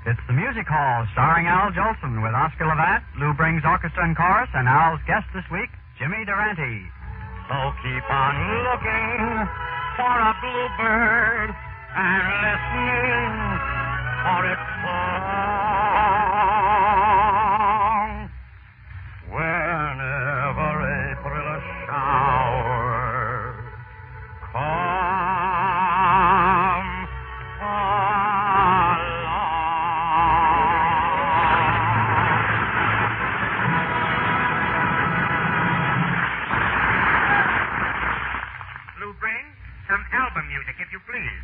It's the Music Hall, starring Al Jolson with Oscar Lavatt, Lou Brings Orchestra and Chorus, and Al's guest this week, Jimmy Durante. So keep on looking for a bluebird and listening for its song. Whenever April shower come along. Lou Brings, some album music, if you please.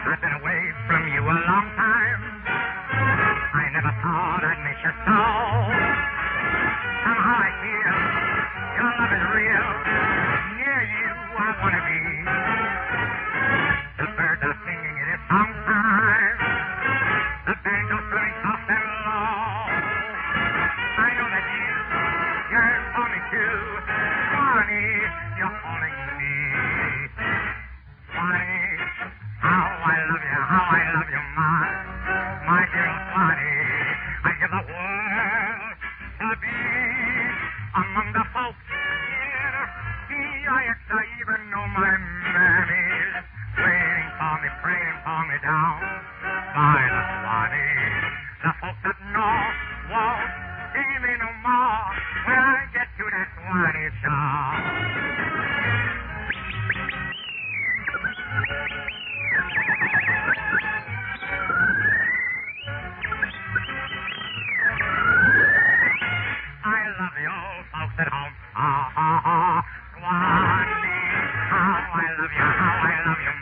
I've been away from you a long time. I never thought I'd miss you so. Somehow I feel your love is real. Near you I want to be. The birds are singing, it is song time. The banjo's playing soft and low. I know that you yearn for me too. Swanee, you're calling me. Swanee, how I love you, my dear Swanee. I give the world to be among the folks here. I even know my mammy's waiting for me, praying for me down by the Swanee. The folks that know won't see me no more when I get to that Swanee shore. I love the old folks at home. Swanee, how I love you,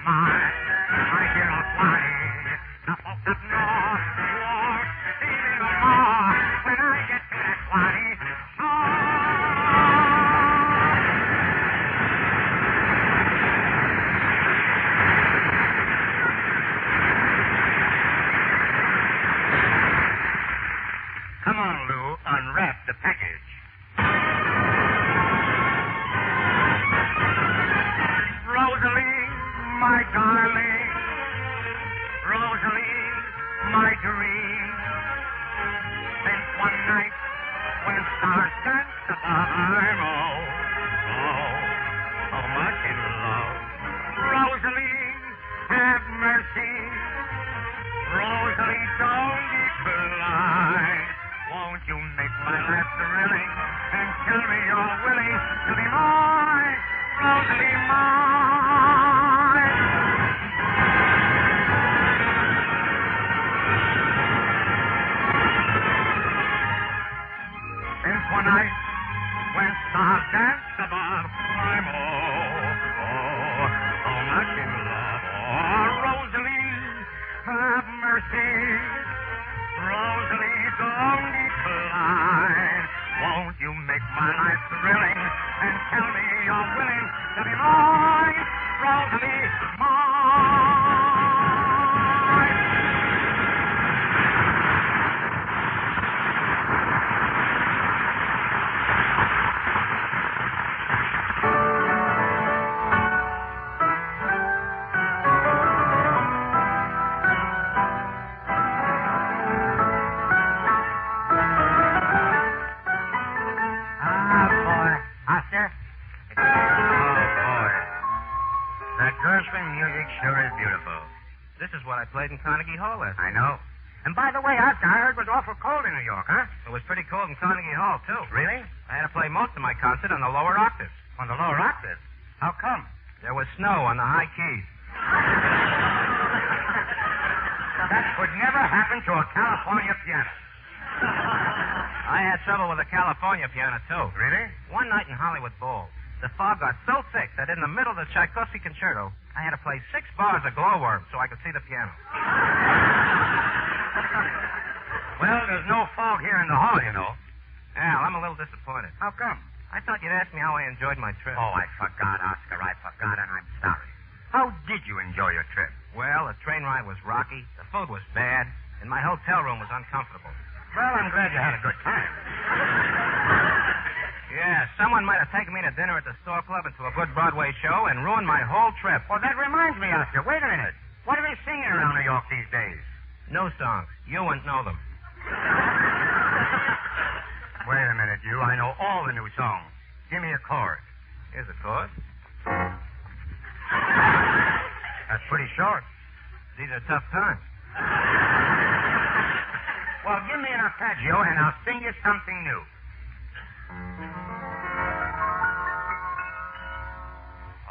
my dear old Swanee. The folks up north won't see me no more when I get to that Swanee shore. Come on, Lou, unwrap the package. Rosalie, my darling. Rosalie, my dream. Since one night when stars danced above, I'm so much in love. Rosalie, have mercy. Rosalie, don't decline. Won't you make my life thrilling and tell me you're willing to be mine, Rosalie, mine? Since one night when stars danced above, I'm so much in love. Oh, Rosalie, have mercy. Rosalie, don't decline. Won't you make my life thrilling and tell me you're willing to be mine, Rosalie, mine? Music sure is beautiful. This is what I played in Carnegie Hall last I night. know. And by the way, Oscar, I heard it was awful cold in New York, huh? It was pretty cold in Carnegie Hall, too. Really? I had to play most of my concert on the lower octaves. On the lower octaves? How come? There was snow on the high keys. That could never happen to a California piano. I had trouble with the California piano, too. Really? One night in Hollywood Bowl, the fog got so thick that in the middle of the Tchaikovsky concerto, I had to play 6 bars of Glowworm so I could see the piano. Well, there's no fog here in the hall, you know. Al, I'm a little disappointed. How come? I thought you'd ask me how I enjoyed my trip. Oh, I forgot, Oscar. I forgot, and I'm sorry. How did you enjoy your trip? Well, the train ride was rocky, the food was bad, and my hotel room was uncomfortable. Well, I'm glad you had a good time. Yeah, some someone might have taken me to dinner at the Store Club and to a good Broadway show and ruined my whole trip. Well, that reminds me, Oscar. Wait a minute. What are they singing around New York these days? New songs. You wouldn't know them. Wait a minute, you. I know all the new songs. Give me a chord. Here's a chord. That's pretty short. These are tough times. Well, give me an arpeggio, and I'll sing you something new.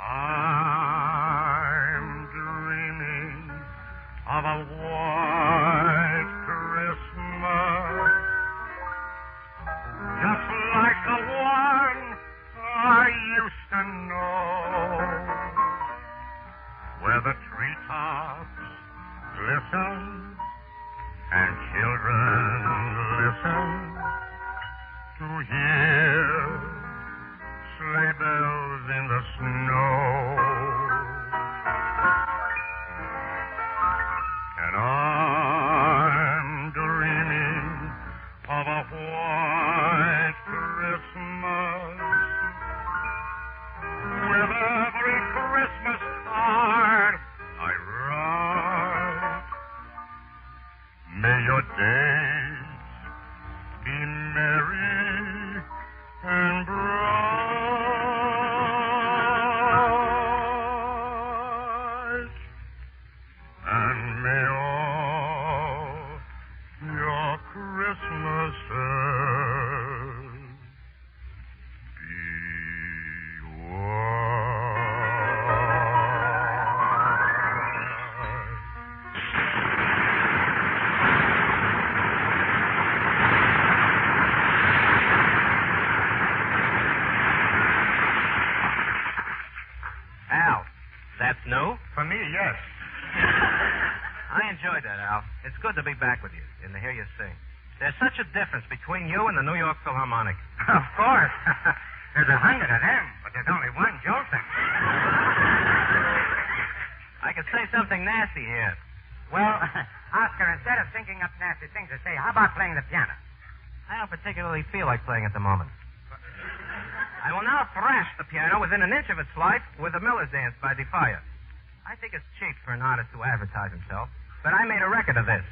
I'm dreaming of a white Christmas, just like the one I used to know, where the treetops glisten and children listen to hear sleigh bells in the snow. And I'm dreaming of a white Christmas, with every Christmas card I write. May your days be merry and bright, and may all your Christmases be white. Al, that's new? For me, yes. I enjoyed that, Al. It's good to be back with you and to hear you sing. There's such a difference between you and the New York Philharmonic. Of course. There's 100 of them, but there's only one Jolson. I could say something nasty here. Well, Oscar, instead of thinking up nasty things to say, how about playing the piano? I don't particularly feel like playing at the moment. I will now thrash the piano within an inch of its life with the Miller's Dance by Defiant. I think it's cheap for an artist to advertise himself, but I made a record of this.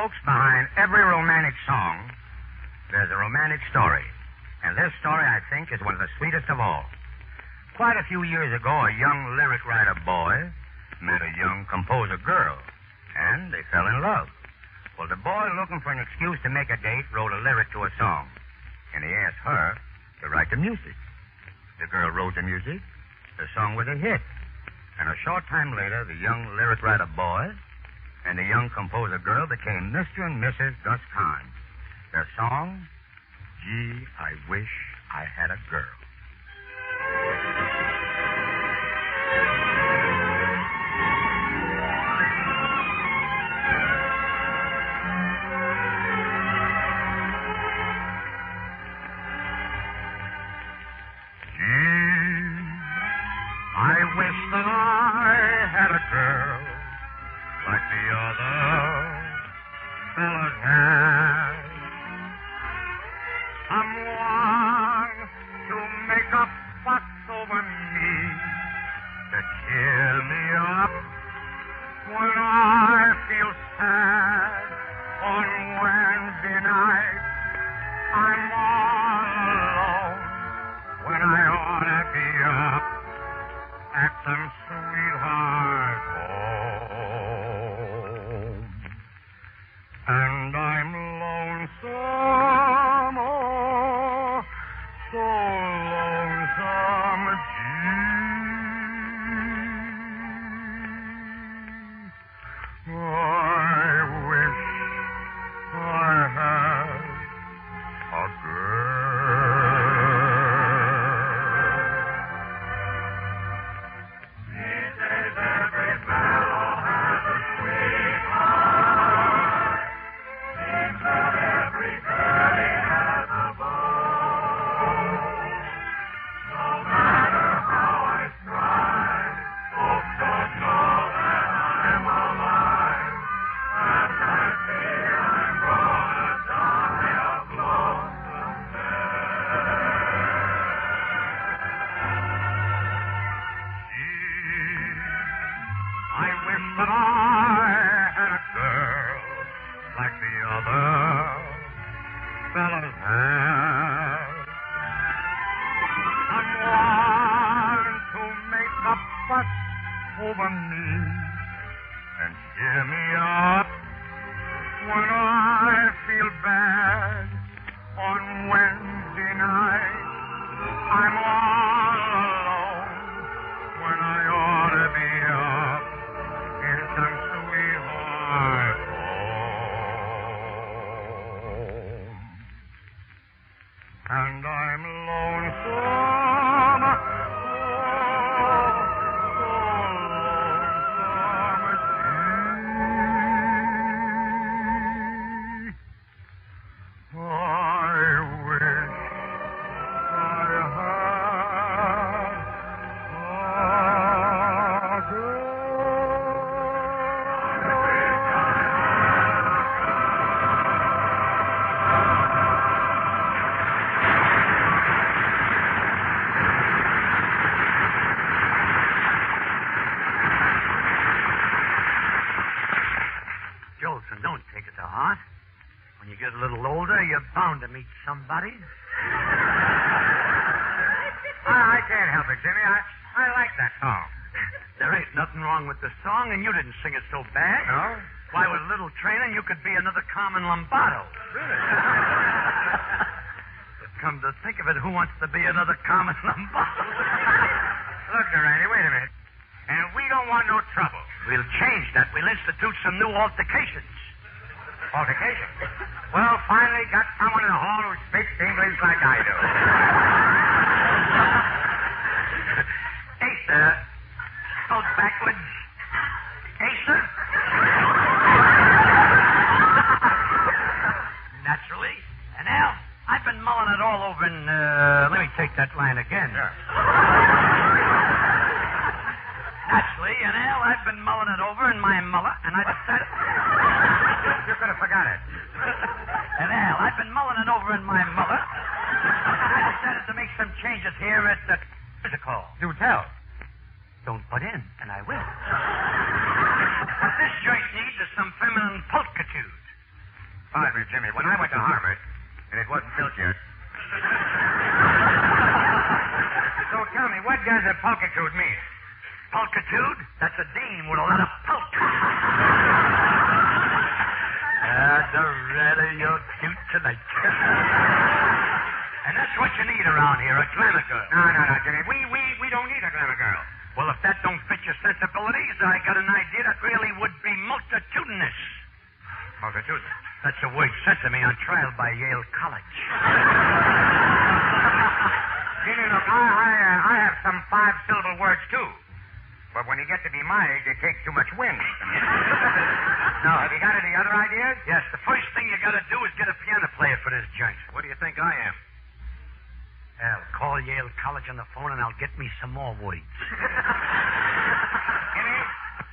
folks, behind every romantic song, there's a romantic story. And this story, I think, is one of the sweetest of all. Quite a few years ago, a young lyric writer boy met a young composer girl, and they fell in love. Well, the boy, looking for an excuse to make a date, wrote a lyric to a song, and he asked her to write the music. The girl wrote the music. The song was a hit. And a short time later, the young lyric writer boy and the young composer girl became Mr. and Mrs. Gus Kahn. Their song, Gee, I Wish I Had a Girl. I wish that I had a girl like the other fellas had. Someone to make a fuss over me, to cheer me up when I feel sad. On Wednesday night, I'm all alone when I ought to be up at some sweetheart home. And I'm lonesome, oh, so lonesome, gee. I wish I had a girl. But I had a girl like the other fellas have. Someone to make a fuss over me and cheer me up when I feel bad. On Wednesday night, I'm all alone when I ought to be up in some sweetheart home. And I'm lonesome, oh, so lonesome, gee. I wish I had a Jolson, don't take it to heart. When you get a little older, you're bound to meet somebody. I can't help it, Jimmy. I like that song. There ain't nothing wrong with the song, and you didn't sing it so bad. No? Why, with a little training, you could be another Carmen Lombardo. Really? But come to think of it, who wants to be another Carmen Lombardo? Look, Randy, wait a minute. And we don't want no trouble. We'll change that. We'll institute some new altercations. Altercation? Well, finally got someone in the hall who speaks English like I do. Hey, sir. Out backwards. Hey, sir. Naturally. And Al, I've been mulling it all over and, let me take that line again. Yeah. Naturally, and Al, I've been mulling it over in my mullet, and I decided... You could have forgot it. And Al, I've been mulling it over in my mullet, and I decided to make some changes here at the physical. Do tell. Don't butt in, and I will. What this joint needs is some feminine pulchritude. Pardon me, Jimmy. When I went to Harvard, and it wasn't built yet. So tell me, what does a pulchitude mean? Pulchitude? That's a dame with a lot of pulch. Doretta, you're cute tonight. And that's what you need around here, a glamour girl. No, Jimmy. We don't need a glamour girl. Well, if that don't fit your sensibilities, I got an idea that really would be multitudinous. Multitudinous? That's a word sent to me on trial by Yale College. Jimmy, look, I have some 5-syllable words, too. But when you get to be my age, it takes too much wind. Now, have you got any other ideas? Yes, the first thing you got to do is get a piano player for this joint. What do you think I am? I'll call Yale College on the phone and I'll get me some more words. Jimmy,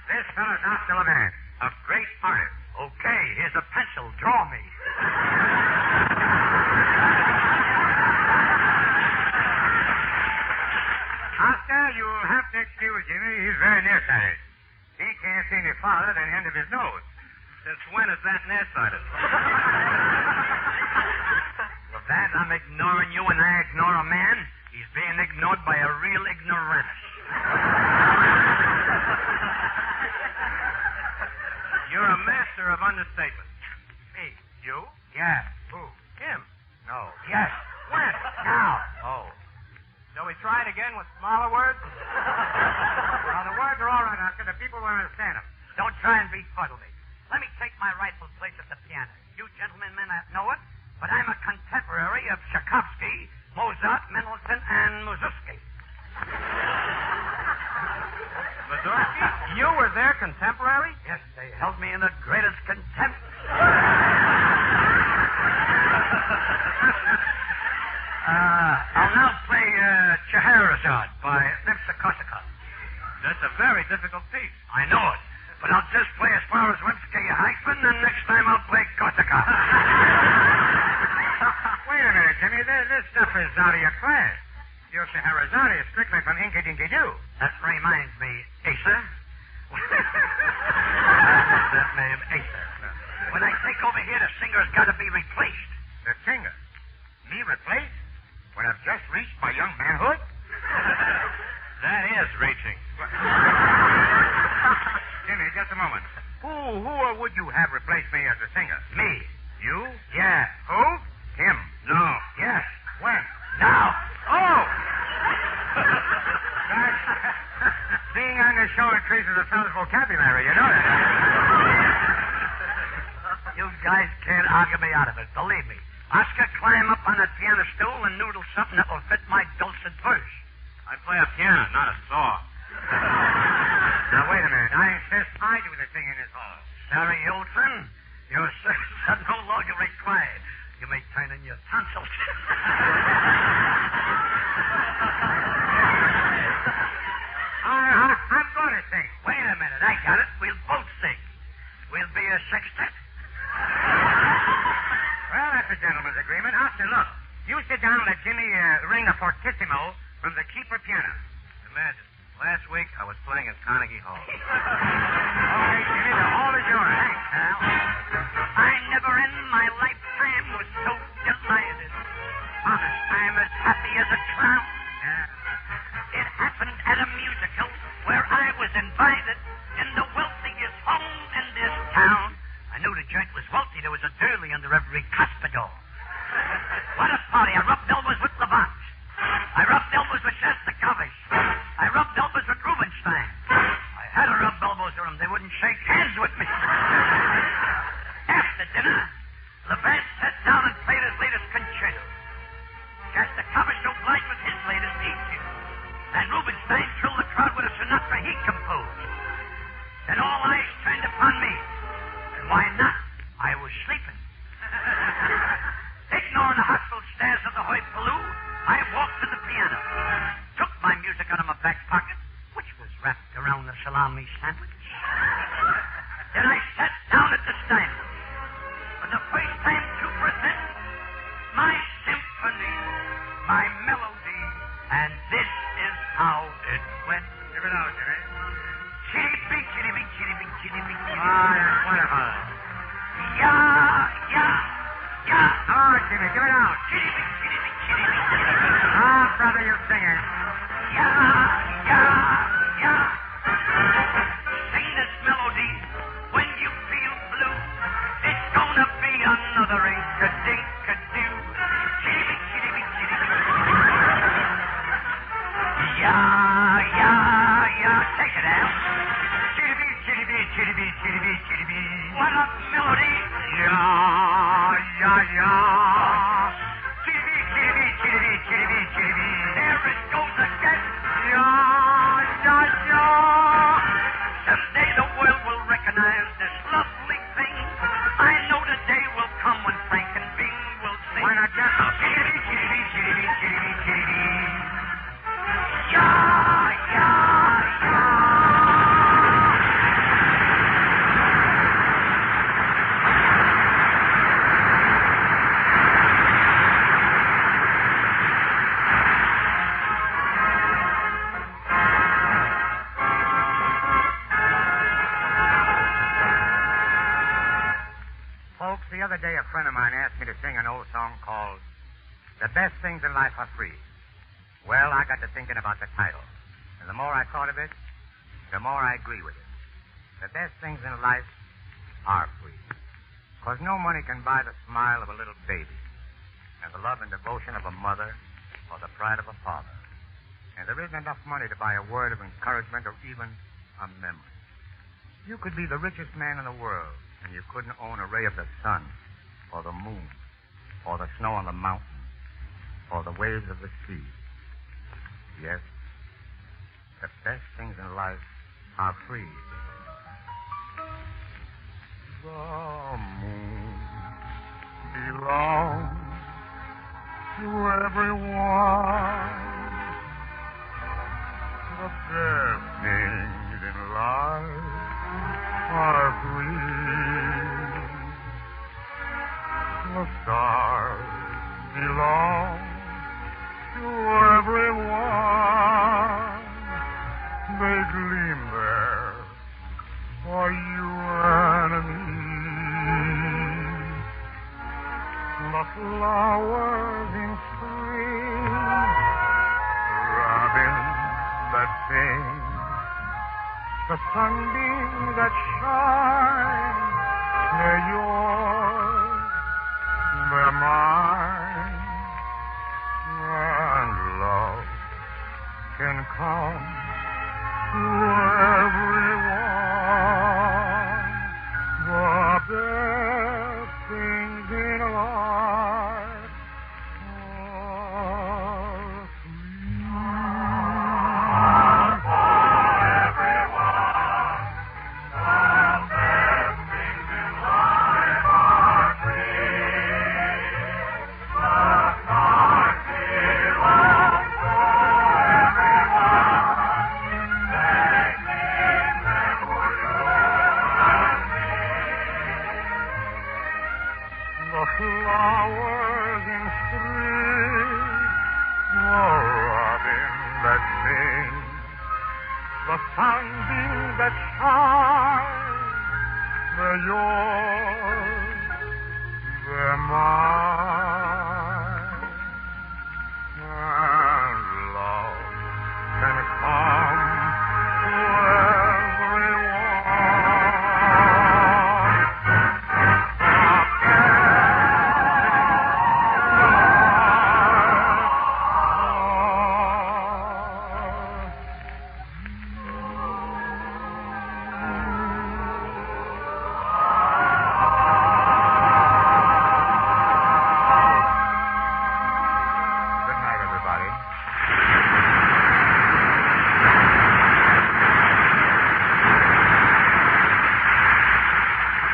this fellow's Oscar Levant, a great artist. Okay, here's a pencil. Draw me. Oscar, you'll have to excuse Jimmy. He's very nearsighted. He can't see any farther than the end of his nose. Since when is that nearsighted? With that, I'm ignoring you and I ignore a man. He's being ignored by a real ignoramus. You're a master of understatement. Me? You? Yeah. Who? Him? No. Yes. When? Now. Oh. Shall we try it again with smaller words? Well, the words are all right, Oscar. The people will understand them. Don't try and befuddle me. Let me take my rightful place at the piano. You gentlemen may not know it, but I'm a contemporary of Tchaikovsky, Mozart, Mendelssohn, and Mussorgsky. Mussorgsky? You were their contemporary? Yes, they held me in the greatest contempt. I'll now play Scheherazade by Rimsky-Korsakov. That's a very difficult piece. I know it, but I'll just play as far as Rimsky-Hyphen, and next time I'll play Korsakov. Wait a minute, Jimmy. This stuff is out of your class. Your Scheherazade is strictly from Inky Dinky Doo. That reminds me, Asa. That name, Asa. When I take over here, the singer's got to be replaced. The singer? Me replaced? When I've just reached my young manhood? That is reaching. Jimmy, just a moment. Who would you have replaced me as a singer? Me. You? Yeah. Who? Him. No. Yes. When? Now. Oh! Being on the show increases a fellow's vocabulary, you know that. You guys can't argue me out of it, believe me. Oscar, climb up on that piano stool and noodle something that will fit my dulcet verse. I play a piano, not a saw. Now, wait a minute. I insist I do the singing in this hall. Sorry, old friend. Your services are no longer required. You may turn in your tonsils. I'm going to sing. Wait a minute. I got it. We'll both sing. We'll be a sextet. Well, that's a gentleman's agreement. Oscar, look. You sit down and let Jimmy ring a fortissimo from the keeper piano. Imagine. Last week, I was playing at Carnegie Hall. Okay, Jimmy, the hall is yours. Thanks, Al. I never in my lifetime was so delighted. Honest, I'm as happy as a clown. Yeah. It happened at a musical where I was invited in the wealthiest home in this town. I knew the joint was wealthy. There was a dirly under every cuspidor. What a party. I rubbed elbows with Levant. I rubbed elbows with Shostakovich. I rubbed elbows with Rubinstein. I had to rub elbows with them. They wouldn't shake hands with me. After dinner, Levant sat down and played his latest concerto. Shostakovich obliged with his latest etude. And Rubinstein thrilled the crowd with a sonata he composed. Then all eyes turned upon me. And why not? I was sleeping. Ignoring the hostile stares of the hoi pollou, I walked to the piano, took my music out of my back pocket, which was wrapped around the salami sandwich. Then I sat down at the stand for the first time to present my symphony, my melody, and this is how it went. Give it out, Jimmy. Chitty-bing, chitty-bing, chitty-bing, chitty-bing, chitty-bing. Oh, that's wonderful. Yeah, yeah. out, Jimmy. Give it out. Ah, brother, you sing it. Sing this melody when you feel blue. It's gonna be another ink-a-dink-a-doo. Take it out. Chitty-bee. What a melody. Chitty-bee. There it goes again. Someday the world will recognize this lovely thing. I know the day will come when Frank and Bing will sing. Why not just a Chitty-bee. Folks, the other day a friend of mine asked me to sing an old song called The Best Things in Life Are Free. Well, I got to thinking about the title. And the more I thought of it, the more I agree with it. The best things in life are free. Because no money can buy the smile of a little baby, and the love and devotion of a mother, or the pride of a father. And there isn't enough money to buy a word of encouragement or even a memory. You could be the richest man in the world, and you couldn't own a ray of the sun, or the moon, or the snow on the mountain, or the waves of the sea. Yes, the best things in life are free. The moon belongs to everyone. The best things in life are free. The stars belong to everyone. They gleam there for you and me. The flowers in spring, robins that sing, the sunbeams that shine, they're yours, they're mine, and love can come to everyone. The best things in life are free. The flowers in spring, the robin that sings, the sunbeams that shine, they're yours, they're mine, and love can come to everyone. Good night, everybody.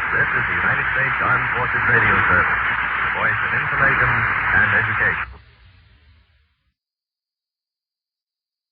This is the United States Armed Forces Radio Service, the voice of information and education.